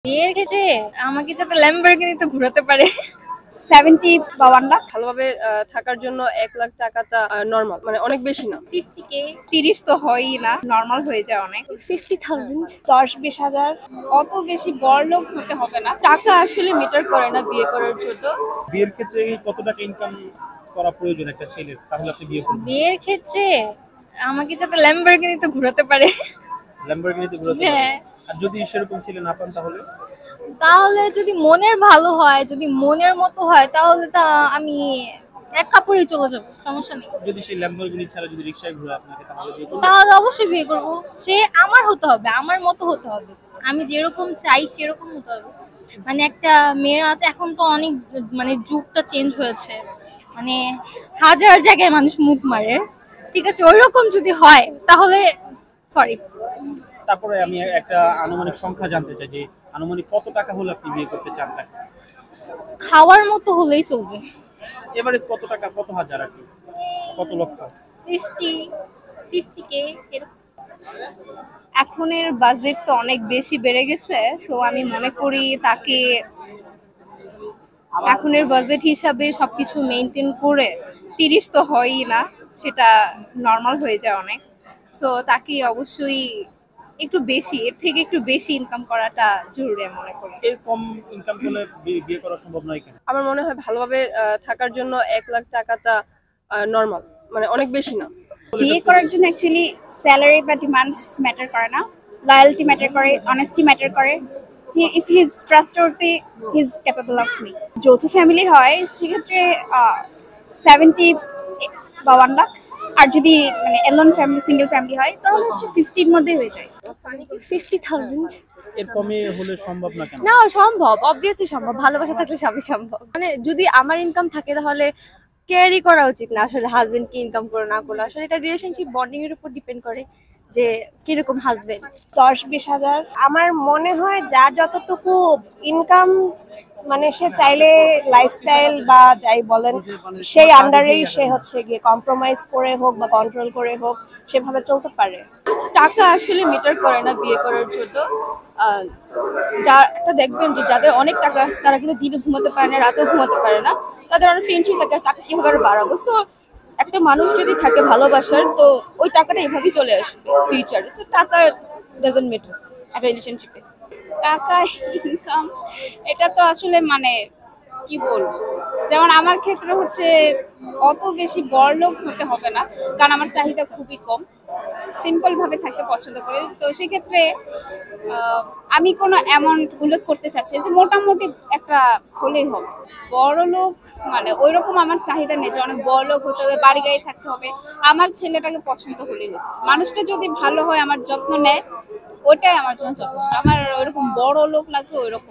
বিয়ের ক্ষেত্রে আমাকে যাতে ল্যাম্বরগিনিতে ঘোরাতে পারে। 70 বা 1 লাখ। ভালোভাবে থাকার জন্য 1 লাখ টাকাটা নরমাল, মানে অনেক বেশি না। 50K 30 তো হয়ই না, নর্মাল হয়ে যায় অনেক। 50,000। 10-20 হাজার। অত বেশি বড়লোক হতে হবে না, টাকা আসলে ম্যাটার করে না বিয়ে করার জন্য। বিয়ের ক্ষেত্রে কত টাকা ইনকাম করা প্রয়োজন একটা ছেলের, তাহলে আপনি বিয়ে করবেন? বিয়ের ক্ষেত্রে আমাকে যাতে ল্যাম্বরগিনিতে ঘোরাতে পারে। ল্যাম্বরগিনিতে ঘোরাতে হ্যাঁ। পারেন। আর যদি সেরকম ছেলে না পান তাহলে? তাহলে যদি মনের ভালো হয়, যদি মনের মতো হয়, তাহলে তা আমি এক কাপড়েই চলে যাবো, সমস্যা নেই। যদি সেই ল্যাম্বরগিনি ছাড়া যদি রিকশায় ঘোরে আপনাকে, তাহলে বিয়ে করবেন? তাহলে অবশ্যই বিয়ে করবো। সে আমার হতে হবে, আমার মতো হতে হবে, আমি যেরকম চাই সেরকম হতে হবে। মানে একটা মেয়ের আছে, এখন তো অনেক মানে যুগটা চেঞ্জ হয়েছে, মানে হাজার জায়গায় মানুষ মুখ মারে, ঠিক আছে, ওইরকম যদি হয় তাহলে সরি। তারপরে আমি একটা আনুমানিক সংখ্যা জানতে চাই, যে আনুমানিক কত টাকা হলে আপনি বিয়ে করতে চান তাকে? খাওয়ার মতো হলেই চলবে। এভারেজ কত টাকা, কত হাজার আর কি, কত লক্ষ? 50K এরকম। এখনের বাজেট তো অনেক বেশি বেড়ে গেছে, সো আমি মনে করি তাকে এখনের বাজেট হিসাবে সবকিছু মেনটেন করে 30 তো হয়ই না, সেটা নর্মাল হয়ে যায় অনেক। সো তাকে অবশ্যই একটু বেশি, এর থেকে একটু বেশি ইনকাম করাটা জরুরি আমি মনে করি। এর কম ইনকাম করলে বিয়ে করা সম্ভব নয় কেন? আমার মনে হয় ভালোভাবে থাকার জন্য 1 লাখ টাকাটা নরমাল, মানে অনেক বেশি না। বিয়ে করার জন্য অ্যাকচুয়ালি স্যালারি বা ডিমান্ডস ম্যাটার করে না, লয়্যালটি ম্যাটার করে, অনেস্টি ম্যাটার করে। If he is trustworthy, he is capable of me. যৌথ ফ্যামিলি হয় সেক্ষেত্রে 70 বা 1 লাখ। আর যদি মানে এলোন ফ্যামিলি, সিঙ্গেল ফ্যামিলি হয়, তাহলে হচ্ছে 50-র মধ্যে হয়ে যায়। 50,000। এর কমে হলে সম্ভব না কেন? না, সম্ভব, অবভিয়াসলি সম্ভব, ভালোবাসা থাকলে সবই সম্ভব। মানে যদি আমার ইনকাম থাকে তাহলে কেয়ারই করা উচিত না আসলে হাজবেন্ড কি ইনকাম করে না করলে, আসলে এটা রিলেশনশিপ বন্ডিং এর উপর ডিপেন্ড করে যে কিরকম হাজবেন্ড। 10-20 হাজার। আমার মনে হয় যা যতটুকু ইনকাম, মানে সে চাইলে লাইফস্টাইল বা যাই বলেন সেই আন্ডারেই সে হচ্ছে গিয়ে কম্প্রোমাইজ করে হোক বা কন্ট্রোল করে হোক সেভাবে চলতে পারে। টাকা আসলে ম্যাটার করে না বিয়ে করার জন্য। একটা দেখবেন যে যাদের অনেক টাকা আছে তারা কিন্তু দিনে ঘুমাতে পারে না, রাতেও ঘুমাতে পারে না, তাদের অনেক টেনশন থাকে টাকা কিভাবে আরো বাড়াবো। সো একটা মানুষ যদি থাকে ভালোবাসার, তো ওই টাকাটা এভাবেই চলে আসবে ফিউচারে। সো টাকা ডাজন্ট ম্যাটার একটা রিলেশনশিপে। টাকা ইনকাম এটা তো আসলে মানে কি বলবো, যেমন আমার ক্ষেত্রে হচ্ছে অত বেশি বড়লোক হতে হবে না, কারণ আমার চাহিদা খুবই কম, সিম্পল ভাবে থাকতে পছন্দ করি। তো সেক্ষেত্রে আমি কোনো অ্যামাউন্ট উল্লেখ করতে চাচ্ছি যে মোটামুটি একটা হলেই হবে। বড়লোক মানে ওইরকম আমার চাহিদা নেই যে অনেক বড়লোক হতে হবে, বাড়ি গাড়ি থাকতে হবে। আমার ছেলেটাকে পছন্দ হলেই হয়েছে, মানুষটা যদি ভালো হয়, আমার যত্ন নেয়, ওটাই আমার জন্য যথেষ্ট। আমার ওইরকম বড় লোক লাগবে ওইরকম